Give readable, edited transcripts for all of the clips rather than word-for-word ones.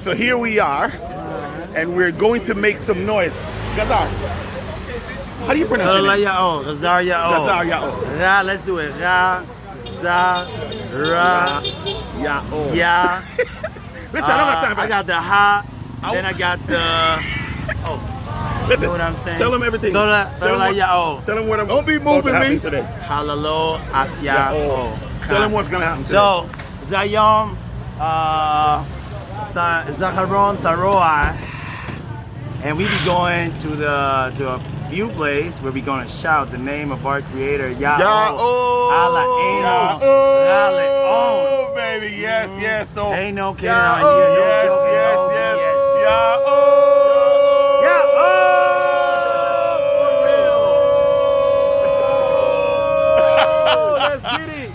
so here we are, and we're going to make some noise. Gazar, how do you pronounce it? Alah ya'o, Gazar ya'o. Gazar ya'o. Ra, let's do it. Ra, za, ra, Ya'o. ya. Listen, I don't got time for I that. got the ha, then I got the. Listen, You know what I'm saying? tell them everything. Alah ya'o. Tell them what I'm Don't be moving me today. Halalo at ya'o. Tell them what's gonna happen today. So, Zayom, Zakaron Taroa, and we be going to a view place where we gonna shout the name of our creator, Ya'o. Alah, Oh, baby, yes. So ain't no kidding out here, no joking. yes.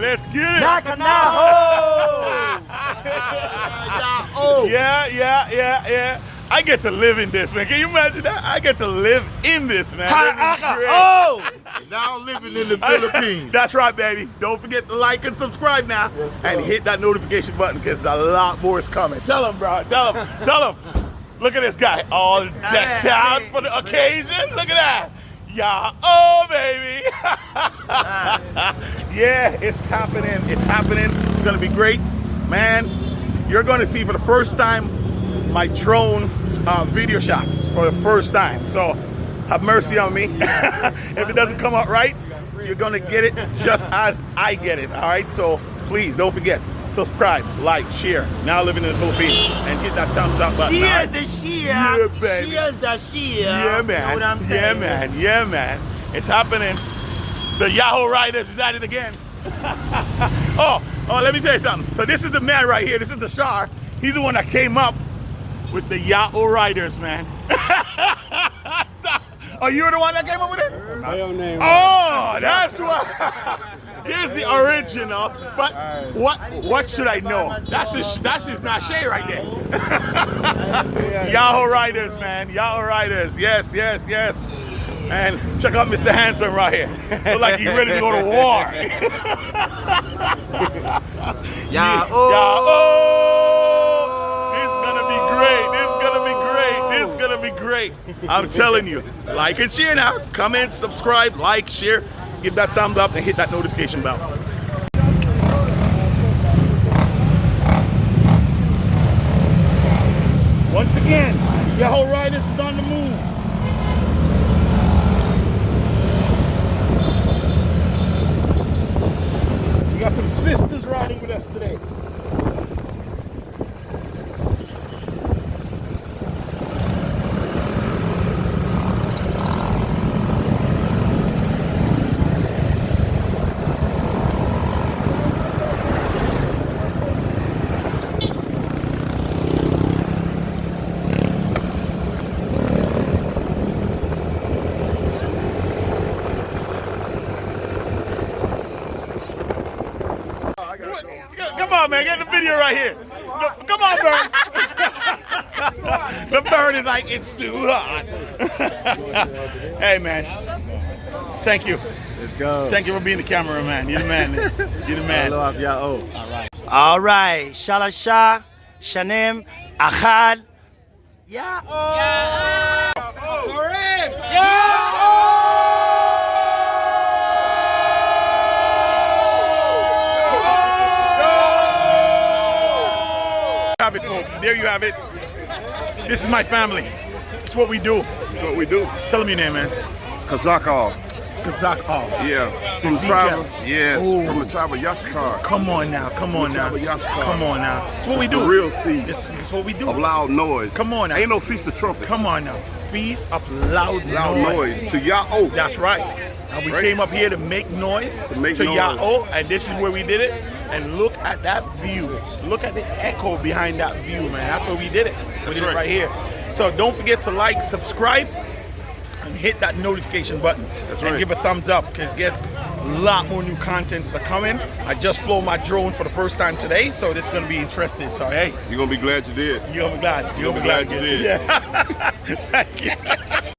Let's get it. Yeah. I get to live in this, man. Can you imagine that? I get to live in this, man. now living in the Philippines. That's right, baby. Don't forget to like and subscribe now, and hit that notification button because a lot more is coming. Tell them, bro. Tell them. Look at this guy, all decked out for the occasion. Look at that. Baby. Yeah, it's happening. It's gonna be great, man. You're gonna see for the first time my drone video shots for the first time. So have mercy on me. If it doesn't come out right, you're gonna get it just as I get it. All right. So please don't forget, subscribe, like, share. Now living in the Philippines, and hit that thumbs up button. Share right? the share. Yeah, baby. Share the share. Yeah, man. You know what I'm saying? Yeah, man. It's happening. The Yahoo Riders is at it again. oh, let me tell you something. So this is the man right here. This is the Shar. He's the one that came up with the Yahoo Riders, man. Oh, you were the one that came up with it? My own name. Oh, that's what. Here's the original. But what should I know? That's his Nashe right there. Yahoo Riders, man. Yahoo Riders. Yes. And check out Mr. Handsome right here. Look like he's ready to go to war. Yahoo! It's gonna be great. I'm telling you. Like and share now. Comment, subscribe, like, share. Give that thumbs up and hit that notification bell. Once again, Yahoo Riders is on the move. We got some sisters riding with us today. Come on, man, get the video right here. Come on, Bird. The bird is like, it's too hot. Hey, man. Thank you. Let's go. Thank you for being the cameraman. You're the man. You're the man. All right. Shalasha, Shanim, Achad. Ya'o. Have it, folks. There you have it. This is my family. It's what we do. That's what we do. Tell them your name, man. Kazakh. Kazakh. Yeah. From the tribe. Yes. Ooh. From the tribe of Yashkar. Come on now. Come on now. It's what we do. The real feast. It's what we do. Of loud noise. Come on now. Ain't no feast of trumpets. Come on now. Feast of loud noise. To Ya'o. That's right. And we came up here to make noise. To noise. Ya'o. And this is where we did it. And look at that view. Look at the echo behind that view, man. That's where we did it. We did it right here. So don't forget to like, subscribe, and hit that notification button. That's right. And give a thumbs up, because guess a lot more new contents are coming. I just flew my drone for the first time today, so this is gonna be interesting. So hey, you're gonna be glad you did. You're gonna be glad. You're gonna be glad you did. Yeah. Thank you.